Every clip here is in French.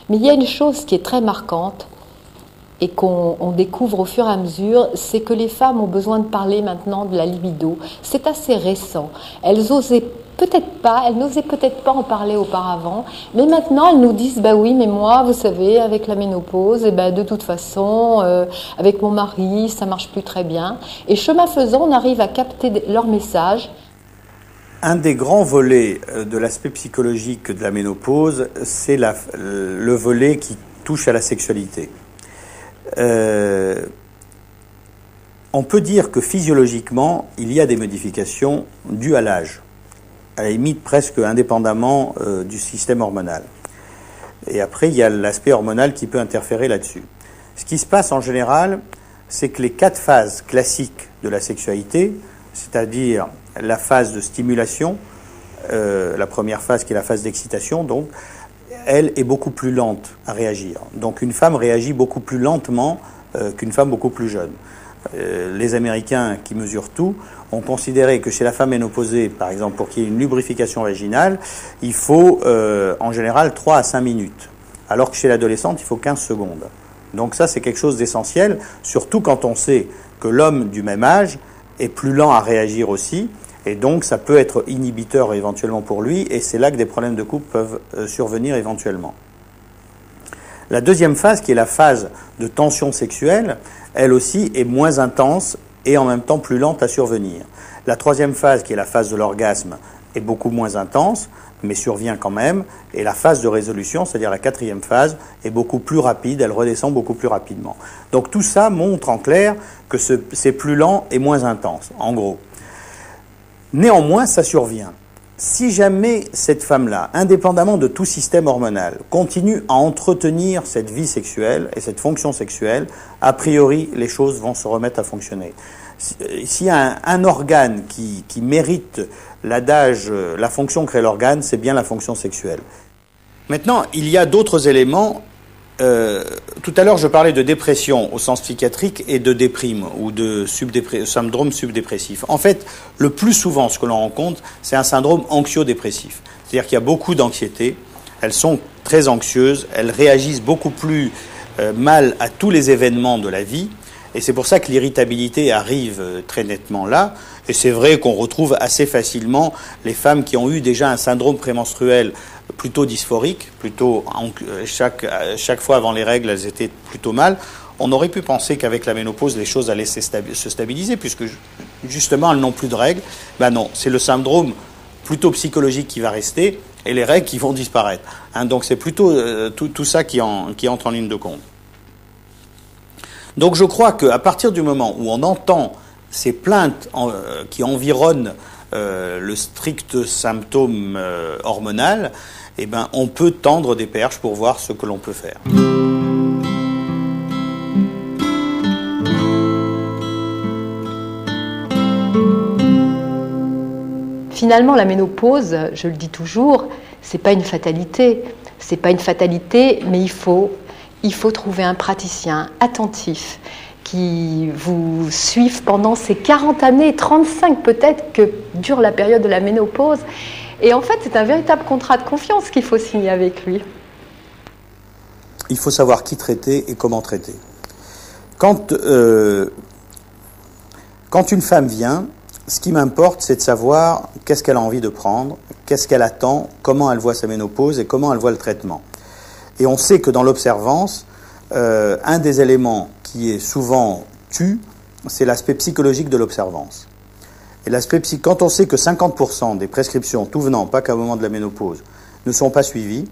Mais il y a une chose qui est très marquante et qu'on découvre au fur et à mesure, c'est que les femmes ont besoin de parler maintenant de la libido. C'est assez récent. Elles n'osaient peut-être pas en parler auparavant, mais maintenant elles nous disent, bah oui, mais moi, vous savez, avec la ménopause, et ben de toute façon, avec mon mari, ça marche plus très bien. Et chemin faisant, on arrive à capter leur message. Un des grands volets de l'aspect psychologique de la ménopause, c'est le volet qui touche à la sexualité. On peut dire que physiologiquement, il y a des modifications dues à l'âge, à la limite presque indépendamment du système hormonal. Et après, il y a l'aspect hormonal qui peut interférer là-dessus. Ce qui se passe en général, c'est que les 4 phases classiques de la sexualité, c'est-à-dire la phase de stimulation, la première phase qui est la phase d'excitation, donc, elle est beaucoup plus lente à réagir. Donc une femme réagit beaucoup plus lentement qu'une femme beaucoup plus jeune. Les Américains qui mesurent tout ont considéré que chez la femme ménopausée, par exemple, pour qu'il y ait une lubrification vaginale, il faut en général 3 à 5 minutes, alors que chez l'adolescente, il faut 15 secondes. Donc ça, c'est quelque chose d'essentiel, surtout quand on sait que l'homme du même âge est plus lent à réagir aussi, et donc ça peut être inhibiteur éventuellement pour lui, et c'est là que des problèmes de couple peuvent survenir éventuellement. La deuxième phase, qui est la phase de tension sexuelle, elle aussi est moins intense et en même temps plus lente à survenir. La troisième phase, qui est la phase de l'orgasme, est beaucoup moins intense, mais survient quand même, et la phase de résolution, c'est-à-dire la quatrième phase, est beaucoup plus rapide, elle redescend beaucoup plus rapidement. Donc tout ça montre en clair que c'est plus lent et moins intense, en gros. Néanmoins, ça survient. Si jamais cette femme-là, indépendamment de tout système hormonal, continue à entretenir cette vie sexuelle et cette fonction sexuelle, a priori, les choses vont se remettre à fonctionner. S'il y a un organe qui mérite l'adage « la fonction crée l'organe », c'est bien la fonction sexuelle. Maintenant, il y a d'autres éléments. Tout à l'heure, je parlais de dépression au sens psychiatrique et de déprime ou de syndrome subdépressif. En fait, le plus souvent, ce que l'on rencontre, c'est un syndrome anxio-dépressif. C'est-à-dire qu'il y a beaucoup d'anxiété, elles sont très anxieuses, elles réagissent beaucoup plus mal à tous les événements de la vie, et c'est pour ça que l'irritabilité arrive très nettement là. Et c'est vrai qu'on retrouve assez facilement les femmes qui ont eu déjà un syndrome prémenstruel plutôt dysphorique, plutôt chaque fois avant les règles, elles étaient plutôt mal. On aurait pu penser qu'avec la ménopause, les choses allaient se stabiliser, puisque justement, elles n'ont plus de règles. Ben non, c'est le syndrome plutôt psychologique qui va rester, et les règles qui vont disparaître. Donc c'est plutôt tout ça qui entre en ligne de compte. Donc je crois qu'à partir du moment où on entend ces plaintes qui environnent le strict symptôme hormonal, eh ben, on peut tendre des perches pour voir ce que l'on peut faire. Finalement, la ménopause, je le dis toujours, c'est pas une fatalité. C'est pas une fatalité, mais il faut trouver un praticien attentif qui vous suive pendant ces 40 années, 35 peut-être, que dure la période de la ménopause. Et en fait, c'est un véritable contrat de confiance qu'il faut signer avec lui. Il faut savoir qui traiter et comment traiter. Quand une femme vient, ce qui m'importe, c'est de savoir qu'est-ce qu'elle a envie de prendre, qu'est-ce qu'elle attend, comment elle voit sa ménopause et comment elle voit le traitement. Et on sait que dans l'observance, un des éléments qui est souvent tu, c'est l'aspect psychologique de l'observance. Et quand on sait que 50% des prescriptions, tout venant, pas qu'au moment de la ménopause, ne sont pas suivies.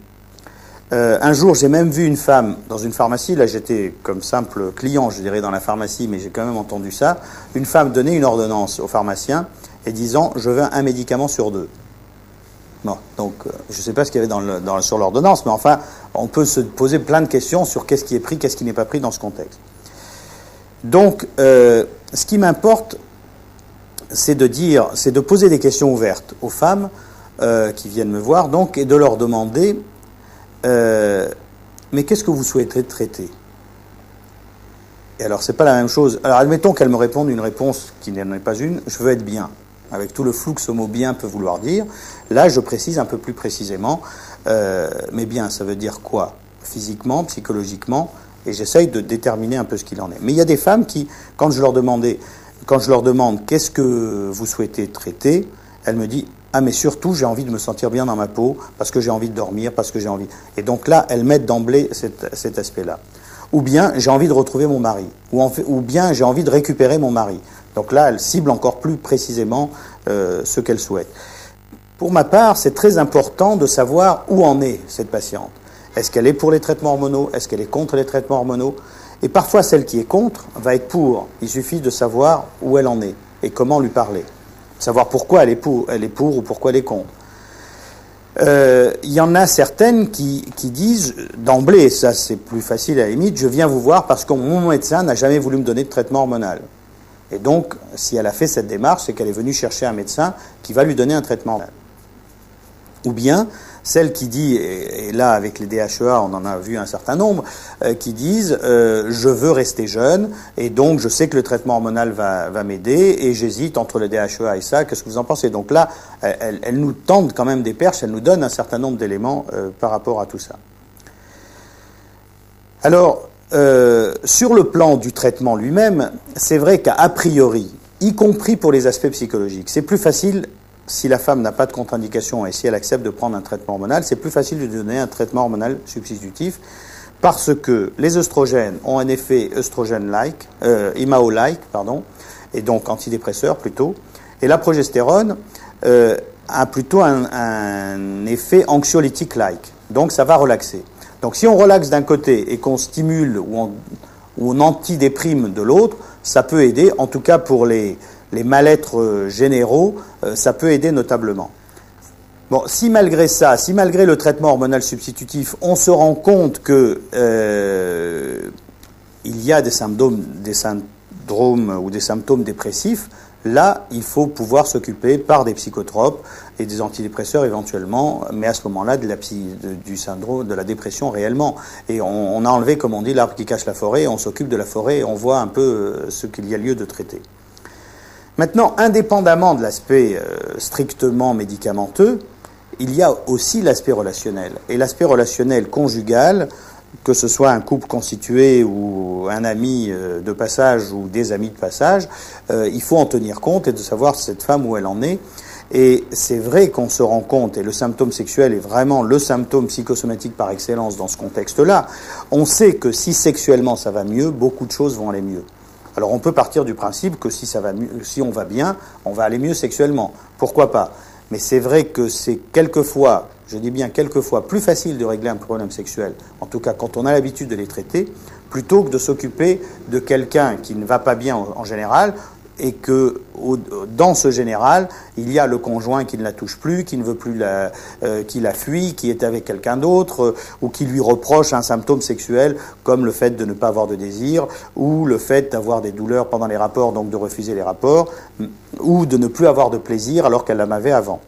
Un jour, j'ai même vu une femme dans une pharmacie, là j'étais comme simple client, je dirais, dans la pharmacie, mais j'ai quand même entendu ça, une femme donner une ordonnance au pharmacien et disant « je veux un médicament sur 2 ». Bon, donc je ne sais pas ce qu'il y avait sur l'ordonnance, mais enfin, on peut se poser plein de questions sur qu'est-ce qui est pris, qu'est-ce qui n'est pas pris dans ce contexte. Donc, ce qui m'importe, c'est de poser des questions ouvertes aux femmes qui viennent me voir, donc, et de leur demander mais qu'est-ce que vous souhaiterez traiter? Et alors, c'est pas la même chose. Alors, admettons qu'elle me réponde une réponse qui n'en est pas une, je veux être bien, avec tout le flou que ce mot bien peut vouloir dire. Là, je précise un peu plus précisément, mais bien, ça veut dire quoi? physiquement, psychologiquement, et j'essaye de déterminer un peu ce qu'il en est. Mais il y a des femmes qui, quand je leur demande qu'est-ce que vous souhaitez traiter, elles me disent ah mais surtout j'ai envie de me sentir bien dans ma peau, parce que j'ai envie de dormir, parce que j'ai envie. Et donc là, elles mettent d'emblée cet aspect-là. Ou bien j'ai envie de retrouver mon mari, ou bien j'ai envie de récupérer mon mari. Donc là, elles ciblent encore plus précisément ce qu'elles souhaitent. Pour ma part, c'est très important de savoir où en est cette patiente. Est-ce qu'elle est pour les traitements hormonaux? Est-ce qu'elle est contre les traitements hormonaux? Et parfois, celle qui est contre va être pour. Il suffit de savoir où elle en est et comment lui parler. Savoir pourquoi elle est pour ou pourquoi elle est contre. Il y en a certaines qui disent d'emblée, ça c'est plus facile à la limite, je viens vous voir parce que mon médecin n'a jamais voulu me donner de traitement hormonal. Et donc, si elle a fait cette démarche, c'est qu'elle est venue chercher un médecin qui va lui donner un traitement hormonal. Ou bien, celle qui dit, et là avec les DHEA on en a vu un certain nombre, qui disent je veux rester jeune et donc je sais que le traitement hormonal va m'aider et j'hésite entre le DHEA et ça, qu'est-ce que vous en pensez? Donc là, elles nous tendent quand même des perches, elles nous donnent un certain nombre d'éléments par rapport à tout ça. Alors, sur le plan du traitement lui-même, c'est vrai qu'a priori, y compris pour les aspects psychologiques, c'est plus facile. Si la femme n'a pas de contre-indication et si elle accepte de prendre un traitement hormonal, c'est plus facile de lui donner un traitement hormonal substitutif parce que les œstrogènes ont un effet œstrogène-like, IMAO-like, pardon, et donc antidépresseur plutôt, et la progestérone a plutôt un effet anxiolytique-like, donc ça va relaxer. Donc si on relaxe d'un côté et qu'on stimule ou on antidéprime de l'autre, ça peut aider, en tout cas pour les mal-être généraux, ça peut aider notablement. Bon, si malgré ça, si malgré le traitement hormonal substitutif, on se rend compte que il y a des syndromes ou des symptômes dépressifs, là, il faut pouvoir s'occuper par des psychotropes et des antidépresseurs éventuellement, mais à ce moment-là, du syndrome, de la dépression réellement. Et on a enlevé, comme on dit, l'arbre qui cache la forêt, on s'occupe de la forêt et on voit un peu ce qu'il y a lieu de traiter. Maintenant, indépendamment de l'aspect strictement médicamenteux, il y a aussi l'aspect relationnel. Et l'aspect relationnel conjugal, que ce soit un couple constitué ou un ami de passage ou des amis de passage, il faut en tenir compte et de savoir cette femme où elle en est. Et c'est vrai qu'on se rend compte, et le symptôme sexuel est vraiment le symptôme psychosomatique par excellence dans ce contexte-là, on sait que si sexuellement ça va mieux, beaucoup de choses vont aller mieux. Alors on peut partir du principe que si on va bien, on va aller mieux sexuellement. Pourquoi pas? Mais c'est vrai que c'est quelquefois, je dis bien quelquefois, plus facile de régler un problème sexuel, en tout cas quand on a l'habitude de les traiter, plutôt que de s'occuper de quelqu'un qui ne va pas bien en général, et que dans ce général, il y a le conjoint qui ne la touche plus, qui ne veut plus qui la fuit, qui est avec quelqu'un d'autre, ou qui lui reproche un symptôme sexuel comme le fait de ne pas avoir de désir, ou le fait d'avoir des douleurs pendant les rapports, donc de refuser les rapports, ou de ne plus avoir de plaisir alors qu'elle en avait avant.